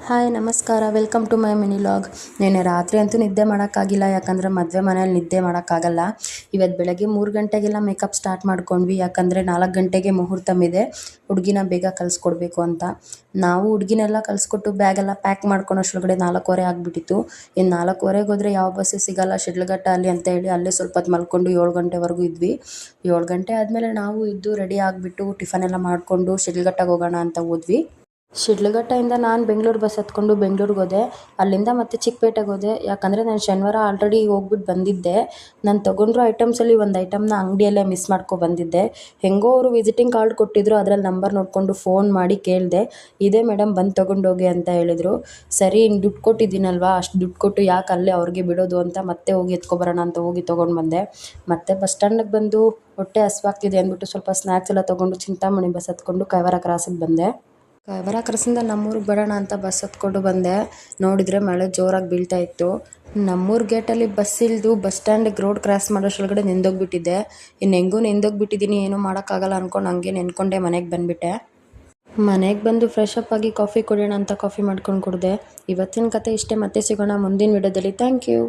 Hi ನಮಸ್ಕಾರ, welcome to my mini vlog. ನೆನ್ನೆ ರಾತ್ರಿ ಅಂತೂ ನಿದ್ದೆ ಮಾಡೋಕ್ಕಾಗಿಲ್ಲ, ಯಾಕಂದರೆ ಮದುವೆ ಮನೇಲಿ ನಿದ್ದೆ ಮಾಡೋಕ್ಕಾಗಲ್ಲ. ಇವತ್ತು ಬೆಳಗ್ಗೆ 3 ಗಂಟೆಗೆಲ್ಲ ಮೇಕಪ್ ಸ್ಟಾರ್ಟ್ ಮಾಡ್ಕೊಂಡ್ವಿ, ಯಾಕಂದರೆ 4 ಗಂಟೆಗೆ ಮುಹೂರ್ತಮಿದೆ. ಹುಡುಗಿನ ಬೇಗ ಕಳಿಸ್ಕೊಡ್ಬೇಕು ಅಂತ ನಾವು ಹುಡುಗಿನೆಲ್ಲ ಕಳಿಸ್ಕೊಟ್ಟು ಬ್ಯಾಗೆಲ್ಲ ಪ್ಯಾಕ್ ಮಾಡ್ಕೊಳೋಷ್ಟ್ರೊಳಗಡೆ 4:15 ಆಗಿಬಿಟ್ಟಿತ್ತು. ಇನ್ನು 4:15 ಹೋದರೆ ಯಾವ ಬಸ್ಸು ಸಿಗಲ್ಲ, ಶಿಡ್ಲಘಟ್ಟ ಅಲ್ಲಿ ಅಂತ ಹೇಳಿ ಅಲ್ಲೇ ಸ್ವಲ್ಪ ಹೊತ್ತು ಮಲ್ಕೊಂಡು 7 ಗಂಟೆವರೆಗೂ ಇದ್ವಿ. 7 ಗಂಟೆ ಆದಮೇಲೆ ನಾವು ಇದ್ದು ರೆಡಿ ಆಗಿಬಿಟ್ಟು ಟಿಫನ್ ಎಲ್ಲ ಮಾಡಿಕೊಂಡು ಶಿಡ್ಲಘಟ್ಟಗೆ ಹೋಗೋಣ ಅಂತ ಹೋದ್ವಿ. ಶಿಡ್ಲಘಟ್ಟದಿಂದ ನಾನು ಬೆಂಗಳೂರು ಬಸ್ ಹತ್ಕೊಂಡು ಬೆಂಗಳೂರಿಗೆ ಹೋದೆ. ಅಲ್ಲಿಂದ ಮತ್ತೆ ಚಿಕ್ಕಪೇಟೆಗೆ ಹೋದೆ, ಯಾಕಂದರೆ ನಾನು ಶನಿವಾರ ಆಲ್ರೆಡಿ ಹೋಗ್ಬಿಟ್ಟು ಬಂದಿದ್ದೆ. ನಾನು ತೊಗೊಂಡಿರೋ ಐಟಮ್ಸಲ್ಲಿ ಒಂದು ಐಟಮ್ನ ಅಂಗಡಿಯಲ್ಲೇ ಮಿಸ್ ಬಂದಿದ್ದೆ. ಹೆಂಗೋ ಅವರು ವಿಸಿಟಿಂಗ್ ಕಾರ್ಡ್ ಕೊಟ್ಟಿದ್ರು, ಅದರಲ್ಲಿ ನಂಬರ್ ನೋಡಿಕೊಂಡು ಫೋನ್ ಮಾಡಿ ಕೇಳಿದೆ, ಇದೇ ಮೇಡಮ್ ಬಂದು ತೊಗೊಂಡೋಗಿ ಅಂತ ಹೇಳಿದರು. ಸರಿ, ಇನ್ನು ದುಡ್ಡು ಕೊಟ್ಟಿದ್ದೀನಲ್ವಾ, ಅಷ್ಟು ದುಡ್ಡು ಕೊಟ್ಟು ಯಾಕೆ ಅಲ್ಲೇ ಅವ್ರಿಗೆ ಬಿಡೋದು ಅಂತ ಮತ್ತೆ ಹೋಗಿ ಎತ್ಕೊಬರೋಣ ಅಂತ ಹೋಗಿ ತೊಗೊಂಡು ಬಂದೆ. ಮತ್ತೆ ಬಸ್ ಸ್ಟ್ಯಾಂಡಿಗೆ ಬಂದು ಹೊಟ್ಟೆ ಹಸ್ವಾಗ್ತಿದೆ ಅಂದ್ಬಿಟ್ಟು ಸ್ವಲ್ಪ ಸ್ನ್ಯಾಕ್ಸ್ ಎಲ್ಲ ತೊಗೊಂಡು ಚಿಂತಾಮಣಿ ಬಸ್ ಹತ್ಕೊಂಡು ಕೈವಾರ ಕ್ರಾಸಿಗೆ ಬಂದೆ. ಕೈವಾರ ಕ್ರಾಸಿಂದ ನಮ್ಮೂರಿಗೆ ಬರೋಣ ಅಂತ ಬಸ್ ಹತ್ಕೊಂಡು ಬಂದೆ. ನೋಡಿದರೆ ಮಳೆ ಜೋರಾಗಿ ಬೀಳ್ತಾ ಇತ್ತು. ನಮ್ಮೂರು ಗೇಟಲ್ಲಿ ಬಸ್ ಇಳಿದು ಬಸ್ ಸ್ಟ್ಯಾಂಡಿಗೆ ರೋಡ್ ಕ್ರಾಸ್ ಮಾಡೋಷ್ರೊಳಗಡೆ ನೆಂದೋಗ್ಬಿಟ್ಟಿದ್ದೆ. ಇನ್ನು ಹೆಂಗೂ ನೆಂದೋಗ್ಬಿಟ್ಟಿದ್ದೀನಿ, ಏನೂ ಮಾಡೋಕ್ಕಾಗಲ್ಲ ಅಂದ್ಕೊಂಡು ಹಂಗೆ ನೆನ್ಕೊಂಡೆ ಮನೆಗೆ ಬಂದುಬಿಟ್ಟೆ. ಮನೆಗೆ ಬಂದು ಫ್ರೆಶ್ ಅಪ್ ಆಗಿ ಕಾಫಿ ಕುಡಿಯೋಣ ಅಂತ ಕಾಫಿ ಮಾಡ್ಕೊಂಡು ಕುಡಿದೆ. ಇವತ್ತಿನ ಕತೆ ಇಷ್ಟೇ, ಮತ್ತೆ ಸಿಗೋಣ ಮುಂದಿನ ವಿಡಿಯೋದಲ್ಲಿ. Thank you.